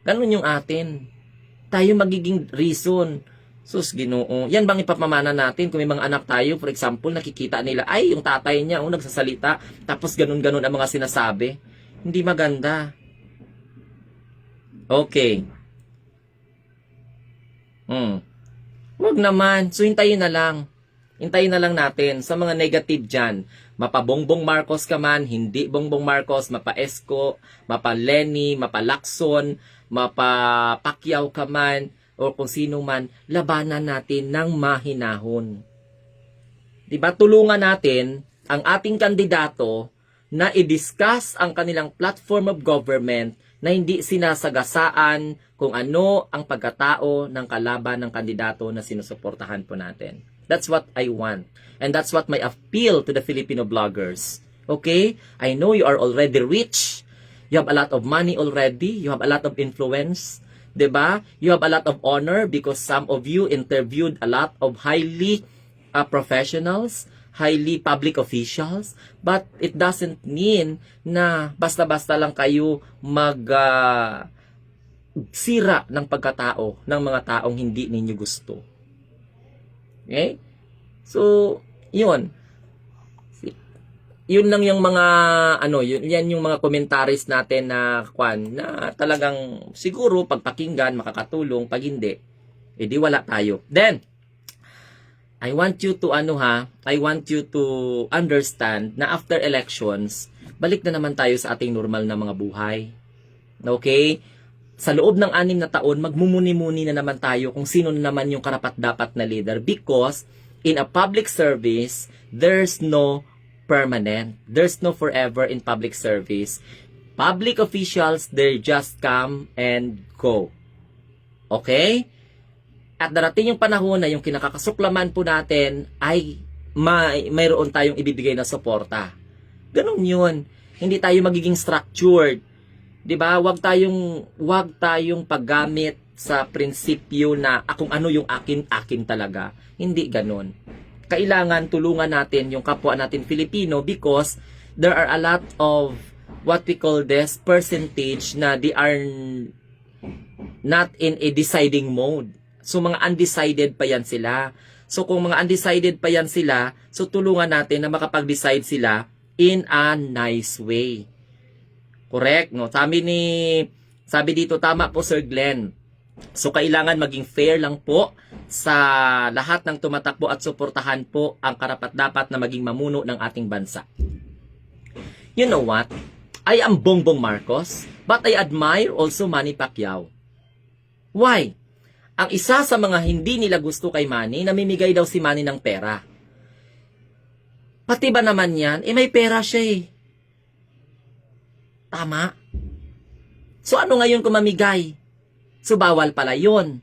Ganun yung atin. Tayo magiging reason. Sus, Ginoo. Yan bang ipapamana natin kung may mga anak tayo, for example, nakikita nila, ay, yung tatay niya, nagsasalita, tapos ganun-ganun ang mga sinasabi. Hindi maganda. Okay. Huwag naman. So, hintayin na lang. Hintayin na lang natin sa mga negative dyan. Mapa Bongbong Marcos ka man, hindi Bongbong Marcos, mapa Esko, mapa Lenny, mapa Lacson, mapa Pacquiao ka man, o kung sino man, labanan natin ng mahinahon. Diba? Tulungan natin ang ating kandidato na i-discuss ang kanilang platform of government na hindi sinasagasaan kung ano ang pagkatao ng kalaban ng kandidato na sinusuportahan po natin. That's what I want. And that's what my appeal to the Filipino bloggers. Okay? I know you are already rich. You have a lot of money already. You have a lot of influence. Diba? You have a lot of honor because some of you interviewed a lot of highly professionals, highly public officials. But it doesn't mean na basta-basta lang kayo sira ng pagkatao ng mga taong hindi ninyo gusto. Okay? So, yun. Yun lang yung mga yan yung mga commentaries natin na na talagang siguro pagpakinggan makakatulong, pag hindi edi wala tayo. Then I want you to I want you to understand na after elections, balik na naman tayo sa ating normal na mga buhay. Okay? Sa loob ng 6 na taon, magmumuni-muni na naman tayo kung sino na naman yung karapat-dapat na leader because in a public service, there's no permanent. There's no forever in public service. Public officials, they just come and go. Okay? At darating yung panahon na yung kinakasuklaman po natin ay mayroon tayong ibibigay na suporta. Ganun yun. Hindi tayo magiging structured. 'Di ba? Wag tayong paggamit sa prinsipyo na kung ano yung akin talaga. Hindi ganoon. Kailangan tulungan natin yung kapwa natin Filipino because there are a lot of what we call this percentage na they are not in a deciding mode. So mga undecided pa yan sila. So kung mga undecided pa yan sila, so tulungan natin na makapag-decide sila in a nice way. Correct, no? Sabi dito, tama po Sir Glenn. So, kailangan maging fair lang po sa lahat ng tumatakbo at suportahan po ang karapat-dapat na maging mamuno ng ating bansa. You know what? I am Bongbong Marcos, but I admire also Manny Pacquiao. Why? Ang isa sa mga hindi nila gusto kay Manny, namimigay daw si Manny ng pera. Pati ba naman yan? May pera siya eh. Tama? So ano ngayon kung mamigay? So bawal pala yun.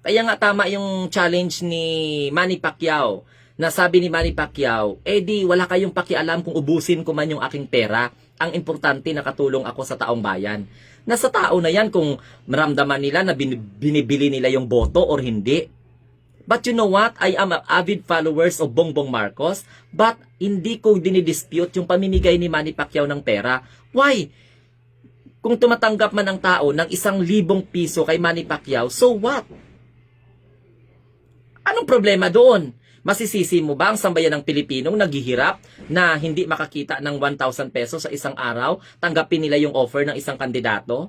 Kaya nga tama yung challenge ni Manny Pacquiao. Na sabi ni Manny Pacquiao, di wala kayong pakialam kung ubusin ko man yung aking pera. Ang importante nakatulong ako sa taong bayan. Nasa tao na yan kung maramdaman nila na binibili nila yung boto or hindi. But you know what? I am avid followers of Bongbong Marcos, but hindi ko dinidispute yung pamimigay ni Manny Pacquiao ng pera. Why? Kung tumatanggap man ang tao ng 1,000 piso kay Manny Pacquiao, so what? Anong problema doon? Masisisi mo ba ang sambayan ng Pilipinong naghihirap na hindi makakita ng 1,000 pesos sa isang araw, tanggapin nila yung offer ng isang kandidato?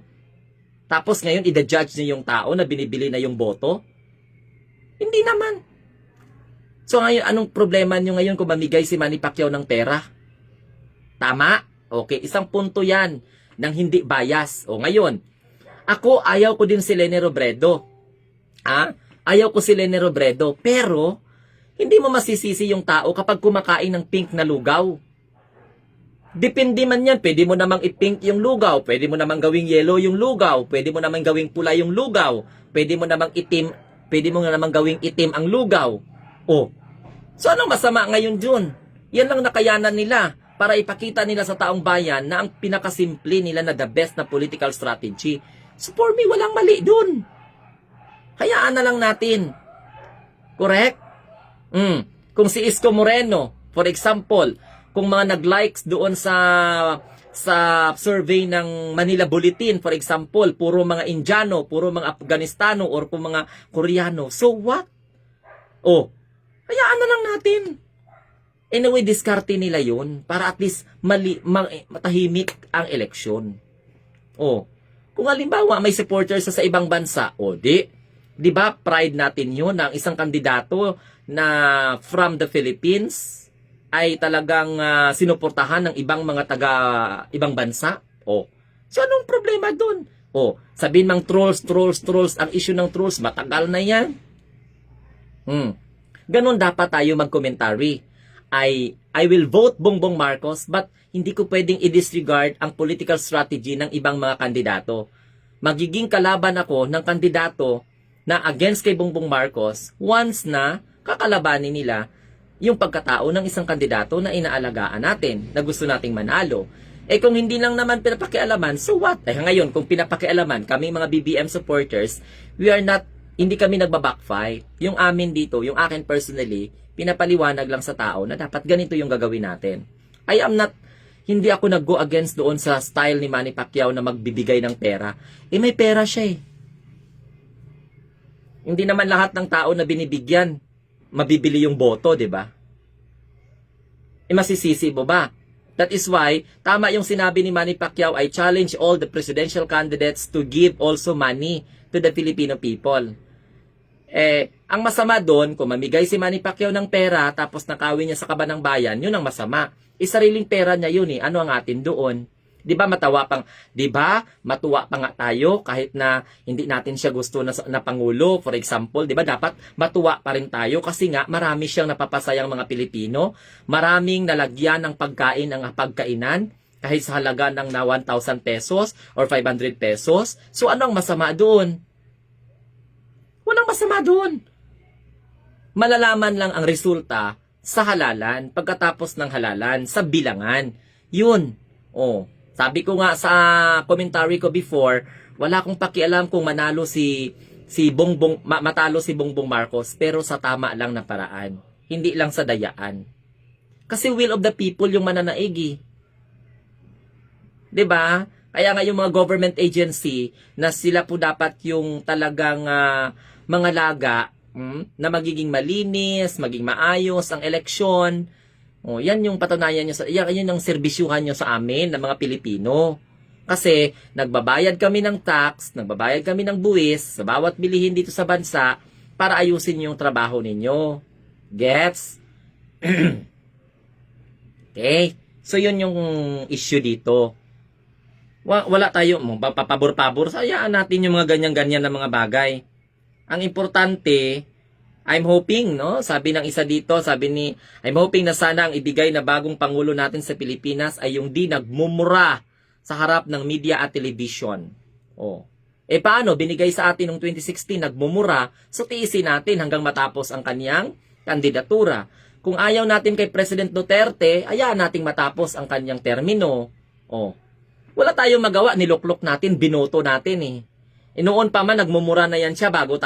Tapos ngayon, ida-judge niyo yung tao na binibili na yung boto? Hindi naman. So ngayon, anong problema niyo ngayon kung mamigay si Manny Pacquiao ng pera? Tama? Okay, isang punto yan ng hindi bias. Ngayon, ako ayaw ko din si Leni Robredo. Ayaw ko si Leni Robredo, pero hindi mo masisisi yung tao kapag kumakain ng pink na lugaw. Depende man yan. Pwede mo namang i-pink yung lugaw. Pwede mo namang gawing yellow yung lugaw. Pwede mo namang gawing pula yung lugaw. Pwede mo namang itim. Pwede mo namang gawing itim ang lugaw. So anong masama ngayon dun? Yan lang nakayanan nila para ipakita nila sa taong bayan na ang pinakasimple nila na the best na political strategy. So for me, walang mali dun. Hayaan na lang natin. Correct? Kung si Isko Moreno, for example, kung mga nag-likes doon sa survey ng Manila Bulletin, for example, puro mga Indiano, puro mga Afganistano, or kung mga Koreano, so what? Hayaan na lang natin. Anyway, diskarte nila yun para at least matahimik ang eleksyon. Kung halimbawa may supporters sa ibang bansa, di ba pride natin yun na ang isang kandidato na from the Philippines ay talagang sinuportahan ng ibang mga ibang bansa? So anong problema dun? Sabihin mang trolls, ang issue ng trolls, matagal na yan. Ganon dapat tayo mag-commentary. I will vote Bongbong Marcos, but hindi ko pwedeng i-disregard ang political strategy ng ibang mga kandidato. Magiging kalaban ako ng kandidato na against kay Bongbong Marcos once na kakalabanin nila yung pagkatao ng isang kandidato na inaalagaan natin, na gusto nating manalo. Kung hindi lang naman pinapakialaman, so what? Ngayon, kung pinapakialaman, kami mga BBM supporters, hindi kami nagbabackfight. Yung amin dito, yung akin personally, pinapaliwanag lang sa tao na dapat ganito yung gagawin natin. Hindi ako nag-go against doon sa style ni Manny Pacquiao na magbibigay ng pera. May pera siya Hindi naman lahat ng tao na binibigyan mabibili yung boto, di ba? Masisisi mo ba? That is why, tama yung sinabi ni Manny Pacquiao, I challenge all the presidential candidates to give also money to the Filipino people. Ang masama doon, kung mamigay si Manny Pacquiao ng pera, tapos nakawin niya sa kaban ng bayan, yun ang masama. Sariling pera niya yun Ano ang atin doon? Di ba matuwa pa nga tayo kahit na hindi natin siya gusto na pangulo, for example, di ba dapat matuwa pa rin tayo kasi nga marami siyang napapasayang mga Pilipino, maraming nalagyan ng pagkain ng pagkainan kahit sa halaga ng na 1,000 pesos or 500 pesos. So ano ang masama doon? Walang masama doon. Malalaman lang ang resulta sa halalan, pagkatapos ng halalan, sa bilangan. Yun. Sabi ko nga sa commentary ko before, wala akong pakialam kung matalo si Bongbong Marcos, pero sa tama lang na paraan. Hindi lang sa dayaan. Kasi will of the people yung mananaig. 'Di ba? Kaya nga yung mga government agency na sila po dapat yung talagang mga laga na magiging malinis, maging maayos ang eleksyon. Yan yung patunayan nyo yan yung serbisyuhan nyo sa amin ng mga Pilipino. Kasi nagbabayad kami ng tax, nagbabayad kami ng buwis sa bawat bilihin dito sa bansa para ayusin yung trabaho ninyo. Gets? Okay? So yun yung issue dito. Wala tayo papabor-pabor. Sayaan natin yung mga ganyan-ganyan na mga bagay. Ang importante, I'm hoping, no? Sabi ng isa dito, I'm hoping na sana ang ibigay na bagong pangulo natin sa Pilipinas ay yung di nagmumura sa harap ng media at television. Oh. Paano? Binigay sa atin noong 2016, nagmumura, so tiisin natin hanggang matapos ang kaniyang kandidatura. Kung ayaw natin kay President Duterte, hayaan nating matapos ang kaniyang termino. Oh. Wala tayong magawa, niluklok natin, binoto natin eh. Noon pa man nagmumura na yan siya bago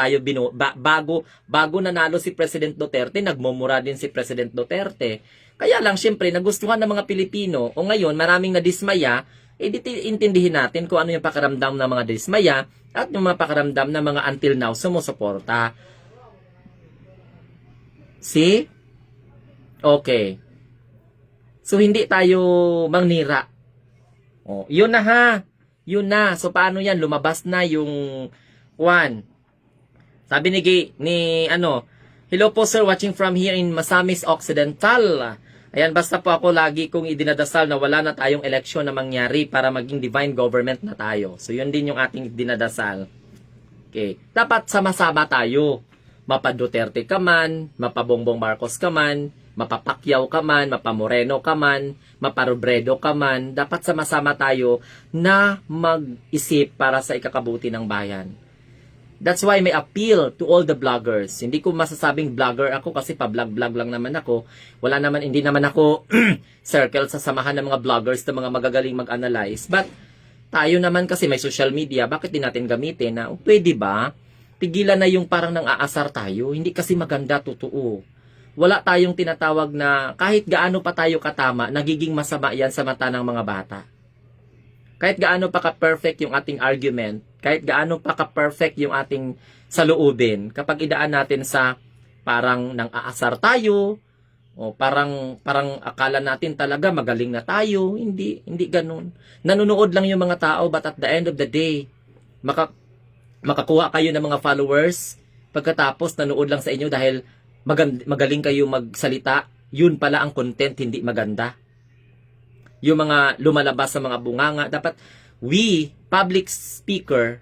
nanalo si President Duterte, nagmumura din si President Duterte. Kaya lang syempre nagustuhan ng mga Pilipino o ngayon maraming nadismaya, intindihin natin kung ano yung pakiramdam ng mga dismaya at yung mga pakiramdam ng mga until now sumusuporta. See? Okay. So hindi tayo mangnira. Oh, yun na ha. Yun na. So, paano yan? Lumabas na yung one. Sabi hello po sir, watching from here in Masamis Occidental. Ayan, basta po ako lagi kong idinadasal na wala na tayong eleksyon na mangyari para maging divine government na tayo. So, yun din yung ating dinadasal. Okay. Dapat sama-sama tayo. Mapa Duterte ka man, mapa Bongbong Marcos ka man, mapa Pacquiao ka man, mapa Moreno ka man, mapa Robredo ka man, dapat sama-sama tayo na mag-isip para sa ikakabuti ng bayan. That's why may appeal to all the bloggers. Hindi ko masasabing blogger ako kasi pa-vlog-vlog lang naman ako. Hindi naman ako circle sa samahan ng mga bloggers na mga magagaling mag-analyze. But tayo naman kasi may social media, bakit din natin gamitin na pwede ba? Tigilan na yung parang nang-aasar tayo. Hindi kasi maganda, totoo. Wala tayong tinatawag na kahit gaano pa tayo katama, nagiging masama yan sa mata ng mga bata. Kahit gaano pa ka-perfect yung ating argument, kahit gaano pa ka-perfect yung ating saloobin, kapag idaan natin sa parang nang-aasar tayo, o parang akala natin talaga magaling na tayo, hindi ganun. Nanonood lang yung mga tao, but at the end of the day, makakuha kayo ng mga followers, pagkatapos nanood lang sa inyo dahil magaling kayo magsalita, yun pala ang content, hindi maganda. Yung mga lumalabas sa mga bunganga, dapat public speaker,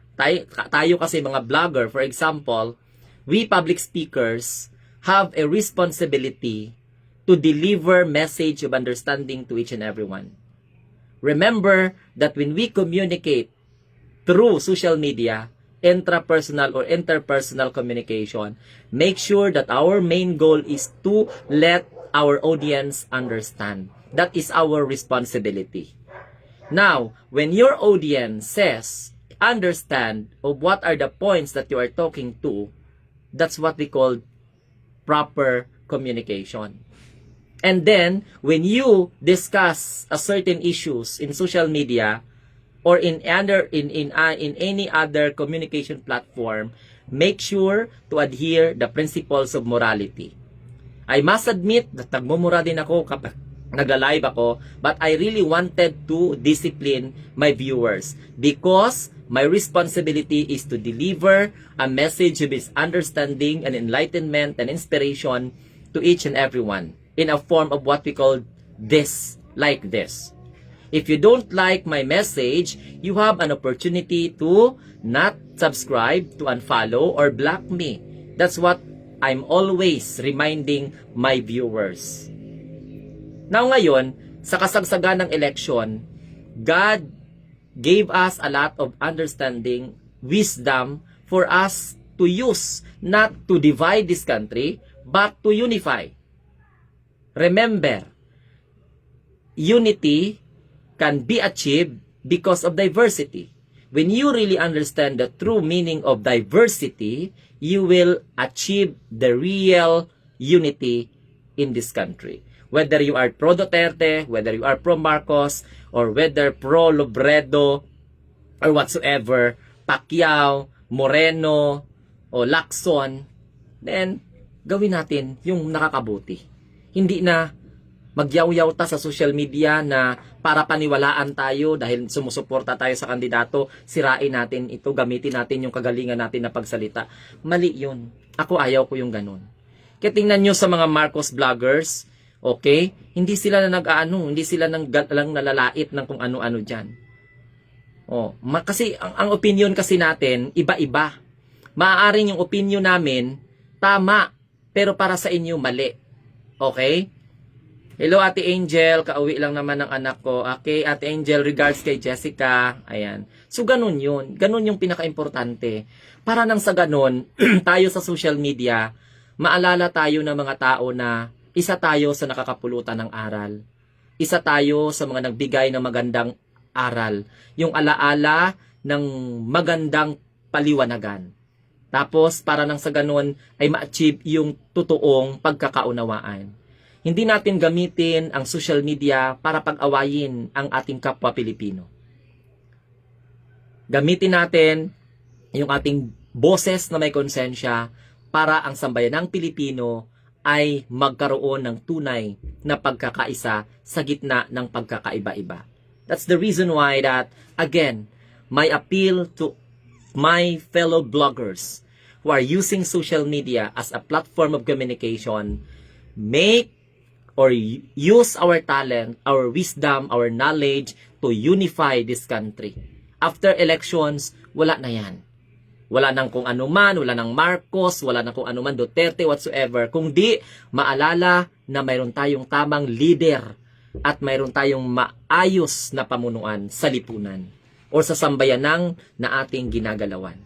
tayo kasi mga vlogger, for example, we public speakers have a responsibility to deliver message of understanding to each and everyone. Remember that when we communicate through social media, intrapersonal or interpersonal communication, make sure that our main goal is to let our audience understand. That is our responsibility. Now, when your audience says, understand of what are the points that you are talking to, that's what we call proper communication. And then, when you discuss a certain issues in social media, or in any other communication platform, make sure to adhere the principles of morality. I must admit that nagmumura din ako kapag nag-live ako, but I really wanted to discipline my viewers because my responsibility is to deliver a message of understanding and enlightenment and inspiration to each and everyone in a form of what we call this, like this. If you don't like my message, you have an opportunity to not subscribe, to unfollow, or block me. That's what I'm always reminding my viewers. Now ngayon, sa kasagsagan ng election, God gave us a lot of understanding, wisdom for us to use, not to divide this country, but to unify. Remember, unity can be achieved because of diversity. When you really understand the true meaning of diversity, you will achieve the real unity in this country. Whether you are pro Duterte, whether you are pro Marcos, or whether pro Robredo, or whatsoever, Pacquiao, Moreno, o Lacson, then gawin natin yung nakakabuti. Hindi na magyaw-yaw ta sa social media na para paniwalaan tayo dahil sumusuporta tayo sa kandidato, sirain natin ito, gamitin natin yung kagalingan natin na pagsalita. Mali yun. Ako ayaw ko yung ganun. Kaya tingnan nyo sa mga Marcos vloggers, Okay? Hindi sila na hindi sila lang nalalait ng kung ano-ano diyan. Kasi ang opinion kasi natin iba-iba. Maaaring yung opinion namin tama, pero para sa inyo mali. Okay? Hello Ate Angel, kauwi lang naman ng anak ko. Okay, Ate Angel, regards kay Jessica. Ayan. So ganun yun. Ganun yung pinaka-importante. Para nang sa ganun, tayo sa social media, maalala tayo ng mga tao na isa tayo sa nakakapulutan ng aral. Isa tayo sa mga nagbigay ng magandang aral. Yung alaala ng magandang paliwanagan. Tapos, para nang sa ganun, ay ma-achieve yung totoong pagkakaunawaan. Hindi natin gamitin ang social media para pag-awayin ang ating kapwa Pilipino. Gamitin natin yung ating boses na may konsensya para ang sambayanang Pilipino ay magkaroon ng tunay na pagkakaisa sa gitna ng pagkakaiba-iba. That's the reason why that, again, my appeal to my fellow bloggers who are using social media as a platform of communication, make or use our talent, our wisdom, our knowledge to unify this country. After elections, wala na yan. Wala nang kung ano man, wala nang Marcos, wala nang kung ano man Duterte, whatsoever. Kung di, maalala na mayroon tayong tamang leader at mayroon tayong maayos na pamunuan sa lipunan o sa sambayanang na ating ginagalawan.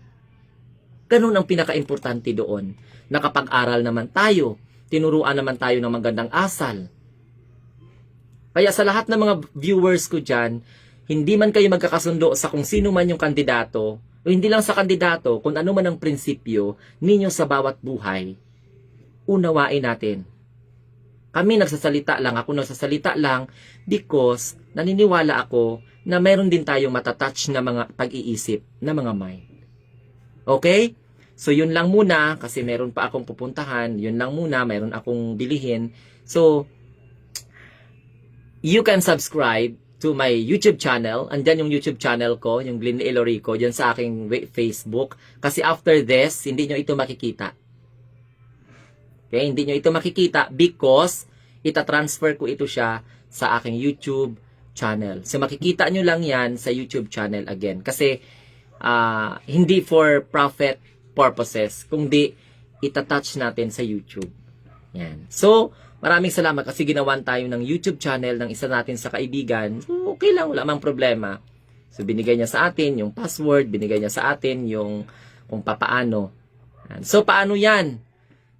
Ganun ang pinaka-importante doon. Nakapag-aral naman tayo, tinuruan naman tayo ng magandang asal. Kaya sa lahat ng mga viewers ko dyan, hindi man kayo magkakasundo sa kung sino man yung kandidato, o hindi lang sa kandidato, kung ano man ang prinsipyo ninyo sa bawat buhay, unawain natin. Kami nagsasalita lang, ako nagsasalita lang because naniniwala ako na meron din tayong matatouch na mga pag-iisip, na mga mind. Okay? So, yun lang muna, kasi meron pa akong pupuntahan. Yun lang muna, meron akong bilihin. So, you can subscribe to my YouTube channel. Andyan yung YouTube channel ko, yung Glenn Ilorico, dyan sa aking Facebook. Kasi after this, hindi nyo ito makikita. Okay? Hindi nyo ito makikita because itatransfer ko ito siya sa aking YouTube channel. So, makikita nyo lang yan sa YouTube channel again. Kasi, hindi for profit purposes, kundi itatouch natin sa YouTube. Yan. So, maraming salamat kasi ginawan tayo ng YouTube channel ng isa natin sa kaibigan. So, okay lang, wala mang problema. So, binigay niya sa atin yung password, binigay niya sa atin yung kung papaano. Yan. So, paano yan?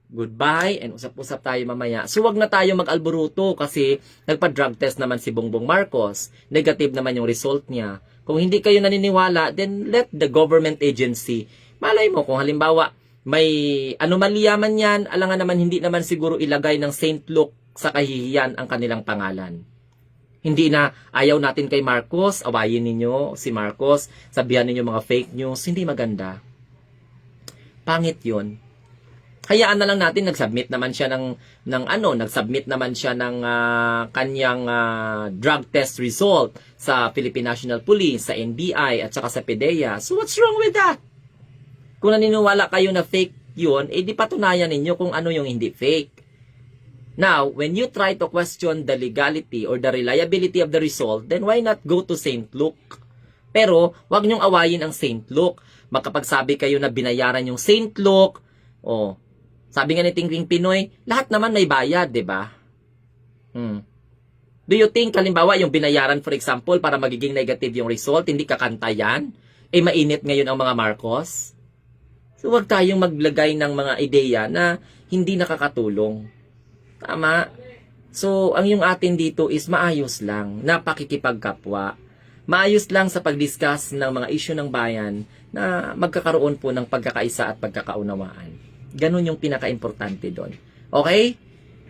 Goodbye and usap-usap tayo mamaya. So, wag na tayo mag-alboruto kasi nagpa-drug test naman si Bongbong Marcos. Negative naman yung result niya. Kung hindi kayo naniniwala, then let the government agency. Malay mo, kung halimbawa, may anomalya man yan, alangan naman hindi naman siguro ilagay ng St. Luke sa kahihiyan ang kanilang pangalan. Hindi na ayaw natin kay Marcos, awayin ninyo si Marcos, sabihan ninyo mga fake news, hindi maganda. Pangit yun. Hayaan na lang natin, nagsubmit naman siya nagsubmit naman siya ng kanyang drug test result sa Philippine National Police, sa NBI, at saka sa PDEA. So what's wrong with that? Kung naniniwala kayo na fake yun, di patunayan ninyo kung ano yung hindi fake. Now, when you try to question the legality or the reliability of the result, then why not go to St. Luke? Pero, wag niyong awayin ang St. Luke. Magkapagsabi kayo na binayaran yung St. Luke, sabi nga ni Tingting Pinoy, lahat naman may bayad, di ba? Do you think, halimbawa, yung binayaran, for example, para magiging negative yung result, hindi kakanta yan? Mainit ngayon ang mga Marcos? So, wag tayong maglagay ng mga ideya na hindi nakakatulong. Tama? So, ang yung atin dito is maayos lang, na pakikipagkapwa. Maayos lang sa pag-discuss ng mga issue ng bayan na magkakaroon po ng pagkakaisa at pagkakaunawaan. Ganun yung pinaka-importante doon. Okay?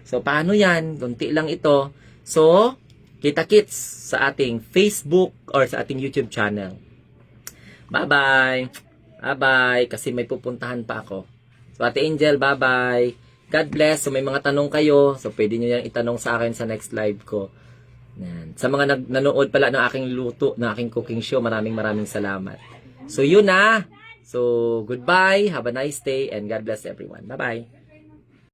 So, paano yan? Kunti lang ito. So, kita-kits sa ating Facebook or sa ating YouTube channel. Bye-bye! Bye-bye! Kasi may pupuntahan pa ako. So, Ate Angel, bye-bye! God bless! So, may mga tanong kayo. So, pwede nyo yan itanong sa akin sa next live ko. Yan. Sa mga nanonood pala ng aking luto, ng aking cooking show, maraming salamat. So, yun na! So, goodbye, have a nice day, and God bless everyone. Bye-bye.